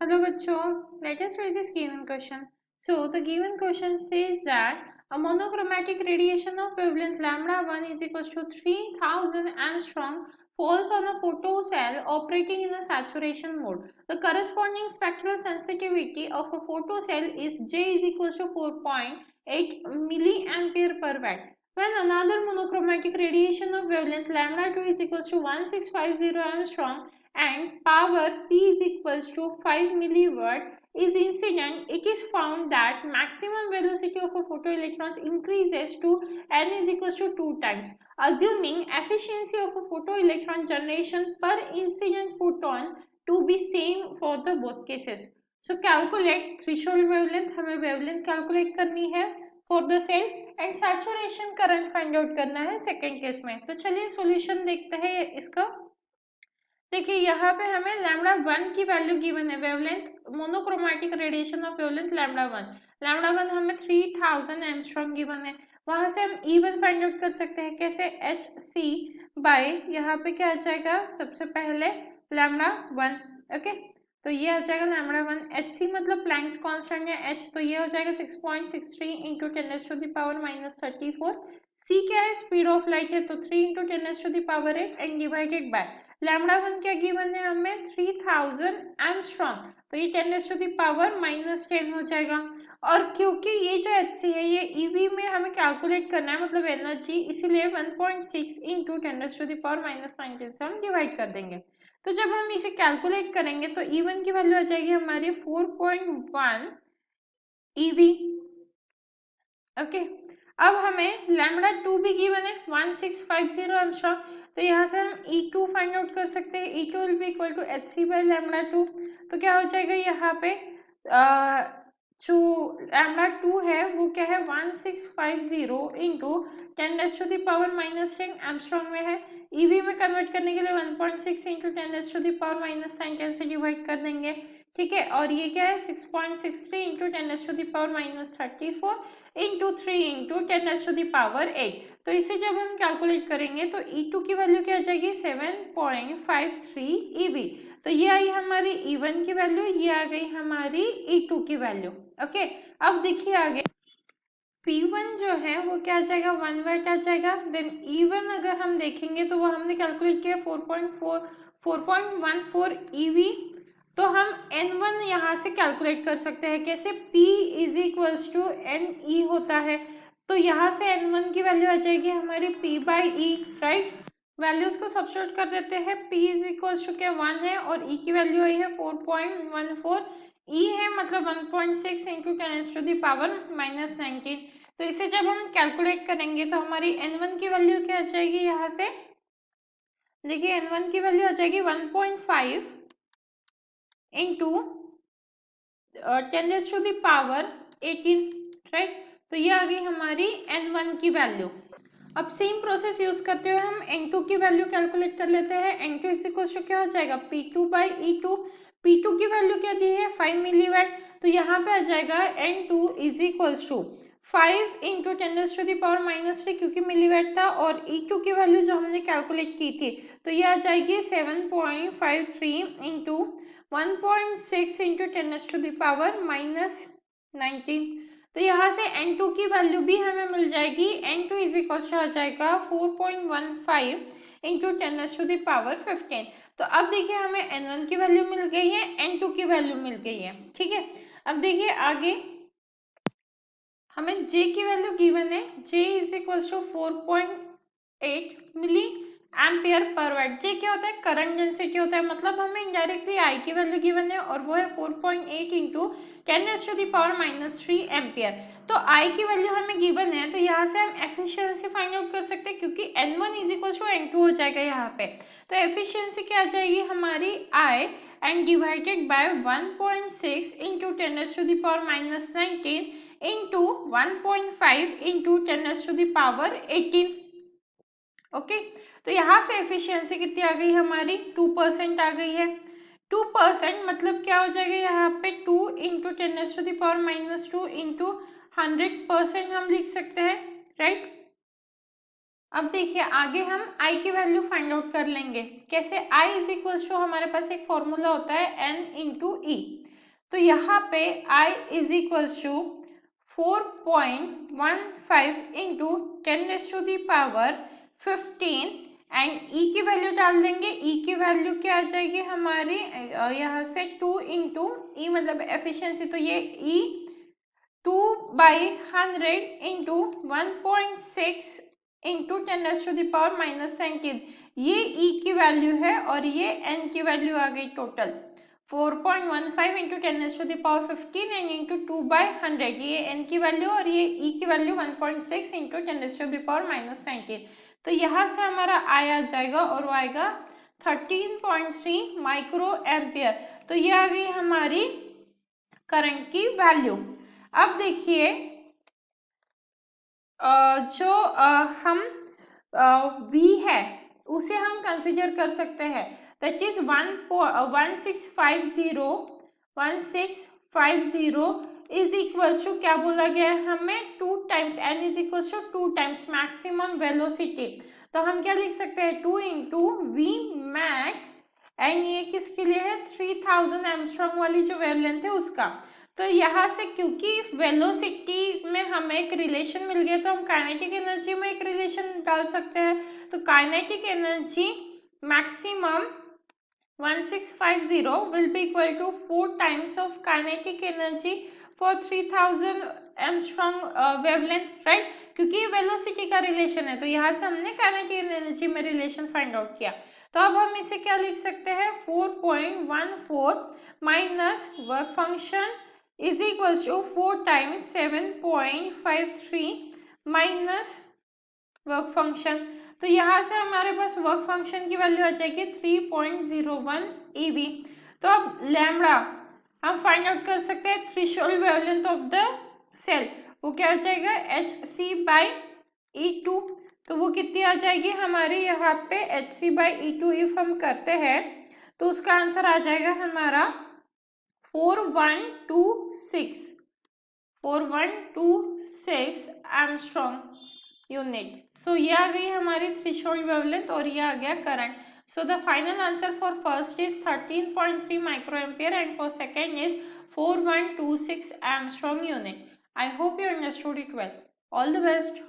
Hello, Bacho. Let us read this given question. So, the given question says that a monochromatic radiation of wavelength lambda 1 is equals to 3000 angstrom falls on a photocell operating in a saturation mode. The corresponding spectral sensitivity of a photocell is J is equals to 4.8 milliampere per watt. When another monochromatic radiation of wavelength lambda 2 is equals to 1650 angstrom and power P is equals to 5 milliwatt is incident, it is found that maximum velocity of a photoelectrons increases to n is equals to 2 times. Assuming efficiency of a photoelectron generation per incident photon to be same for the both cases. So calculate threshold wavelength, हमें wavelength calculate करनी है for the cell and saturation current find out करना है second case में. तो चलिए solution देखते हैं इसका. देखिए यहाँ पे हमें लैम्डा 1 की वैल्यू गिवन है, wavelength monochromatic radiation of wavelength lambda 1 हमें 3000 एंगस्ट्रॉम गिवन है. वहां से हम E1 फाइंड आउट कर सकते हैं कैसे, Hc बाय यहाँ पे क्या आ जाएगा, सबसे पहले लैम्डा 1. ओके, तो ये आ जाएगा लैम्डा 1. Hc मतलब प्लैंक्स कांस्टेंट है H, तो ये हो जाएगा 6.63 इंटू 10⁻⁻34. c क्या है, स्पीड ऑफ लाइट है, तो 3 into 10⁻8 and divided by lambda 1 क्या गिवन है हमें 3000 एंगस्ट्रॉम, तो ये 10⁻⁻10 हो जाएगा. और क्योंकि ये जो Hc है ये EV में हमें कैलकुलेट करना है, मतलब एनर्जी, इसीलिए 1.6 इंटू 10⁻⁻19 से हम डिवाइड कर देंगे. तो जब हम इसे कैलकुलेट करेंगे तो E1 की वैल्यू आ जाएगी हमारी 4.1 EV. ओके, अब हमें लैम्डा 2 भी गिवन है 1650 एंगस्ट्रॉम, तो यहाँ से हम E2 फाइंड आउट कर सकते हैं. E2 will be equal to Hc by lambda 2. तो क्या हो जाएगा यहाँ पे जो लैम्डा 2 है वो क्या है 1650 इंटू 10⁻⁻10 एंगस्ट्रॉम में है. EV में कन्वर्ट करने के लिए 1.6 इंटू 10⁻⁻10 से डिवाइड कर देंगे. ठीक है, और ये क्या है 6.63 इंटू 10⁻⁻34 इंटू 3 इंटू 10⁻8. तो इसे जब हम कैलकुलेट करेंगे तो E2 की वैल्यू क्या आ जाएगी 7.53 EV. तो ये आई हमारी E1 की वैल्यू, ये आ गई हमारी E2 की वैल्यू. ओके, अब देखिए आगे P1 जो है वो क्या आ जाएगा 1 वाट आ जाएगा. देन E1 अगर हम देखेंगे तो वो हमने कैलकुलेट किया 4.14 EV. तो हम N1 यहाँ से कैलकुलेट कर सकते हैं कैसे, P is equals to NE होता है, तो यहाँ से N1 की वैल्यू आ जाएगी हमारी P by E. Right, values को सब्स्टिट्यूट कर देते हैं. P इज इक्वल्स टू क्या 1 है और E की वैल्यू आई है 4.14. E है मतलब 1.6 इंटू 10⁻⁻19. तो इसे जब हम कैलकुलेट करेंगे तो हमारी N1 की वैल्यू क्या आ जाएगी, यहाँ से देखिए N1 की वैल्यू आ जाएगी 1.5 इंटू 10⁻18. राइट, तो ये आ गई हमारी N1 की वैल्यू. अब सेम प्रोसेस यूज करते हुए हम N2 की वैल्यू कैलकुलेट कर लेते हैं. N2 इज इक्वल टू क्या हो जाएगा P2 बाई E2. P2 की वैल्यू क्या दी है 5 मिलीवाट, तो यहाँ पे आ जाएगा N2 is equal to 5 into 10⁻⁻3 क्योंकि मिलीवाट था, और E2 की वैल्यू जो हमने कैलकुलेट की थी तो ये आ जाएगी 7.53 इंटू 1.6 इंटू 10⁻⁻19. तो यहाँ से N2 की वैल्यू भी हमें मिल जाएगी. N2 इज इक्वल टू आ जाएगा 4.15 इंटू 10⁻15. तो अब देखिए हमें N1 की वैल्यू मिल गई है, N2 की वैल्यू मिल गई है. ठीक है, अब देखिए आगे हमें J की वैल्यू गिवन है. J is equal to 4.8 milliampere per watt. J क्या होता है, करंट डेंसिटी होता है, मतलब हमें इनडायरेक्टली I की वैल्यू गिवन है और वो है 4.8 इंटू 10⁻⁻3 एम्पियर. तो I की वैल्यू हमें गिवन है, तो यहाँ से हम एफिशिएंसी फाइंड आउट कर सकते हैं क्योंकि N1 is equal to N2 हो जाएगा यहाँ पे. तो एफिशिएंसी क्या आ जाएगी हमारी I and divided by 1.6 into 10⁻⁻19 into 1.5 into 10⁻18. Okay, तो यहाँ से एफिशिएंसी कितनी आ गई हमारी 2% आ गई है. 2% मतलब क्या हो जाएगा यहाँ पे 2 इंटू 10⁻⁻2 इंटू 100% हम लिख सकते हैं. राइट, अब देखिए आगे हम I की वैल्यू फाइंड आउट कर लेंगे कैसे. I इज इक्वल टू हमारे पास एक फॉर्मूला होता है N इंटू E. तो यहाँ पे I is equals to 4.15 into 10⁻15 and E की वैल्यू डाल देंगे। E की वैल्यू क्या आ जाएगी हमारी, यहाँ से 2 इंटू E मतलब एफिशिएंसी, तो ये E 2/100 इंटू 1.6 इंटू 10⁻⁻19, ये E की वैल्यू है और ये N की वैल्यू आ गई टोटल 4.15 इंटू 10⁻15 एंड इंटू 2/100, ये N की वैल्यू और ये E की वैल्यू 1.6 इंटू 10⁻⁻19। तो यहाँ से हमारा I आ जाएगा और वो आएगा 13.3 माइक्रो एम्पियर। तो ये आ गई हमारी करंट की वैल्यू। अब देखिए जो हम V है उसे हम कंसीडर कर सकते हैं, that is 1650 is equals to, क्या बोला गया है हमें, 2 times n is equals to 2 times maximum velocity. तो हम क्या लिख सकते हैं 2 इंटू वी मैक्स, एंड ये किसके लिए है 3000 एमस्ट्रॉन्ग वाली जो वेवलेंथ है उसका। तो यहाँ से क्योंकि वेलोसिटी में हमें एक रिलेशन मिल गया तो हम काइनेटिक एनर्जी में एक रिलेशन डाल सकते हैं। तो kinetic energy maximum 1650 will be equal to 4 times of kinetic energy for 3000 Armstrong wavelength, right? क्योंकि ये वेलोसिटी का रिलेशन है तो यहाँ से हमने काइनेटिक एनर्जी में रिलेशन फाइंड आउट किया। तो अब हम इसे क्या लिख सकते हैं 4.14 minus work function is equals to 4 times 7.53 minus work function. तो यहाँ से हमारे पास वर्क फंक्शन की वैल्यू आ जाएगी 3.01 eV। तो अब लैम्बडा हम फाइंड आउट कर सकते हैं threshold wavelength of the cell, वो क्या आ जाएगा hc/E2। तो वो कितनी आ जाएगी हमारे यहाँ पे hc/E2 इफ हम करते हैं तो उसका आंसर आ जाएगा हमारा 4126 एमस्ट्रॉन्ग यूनिट। सो ये आ गई हमारी थ्रेशोल्ड वेवलेंथ और ये आ गया current. So the final answer for first is 13.3 microampere and for second is 4126 Armstrong unit. I hope you understood it well. All the best.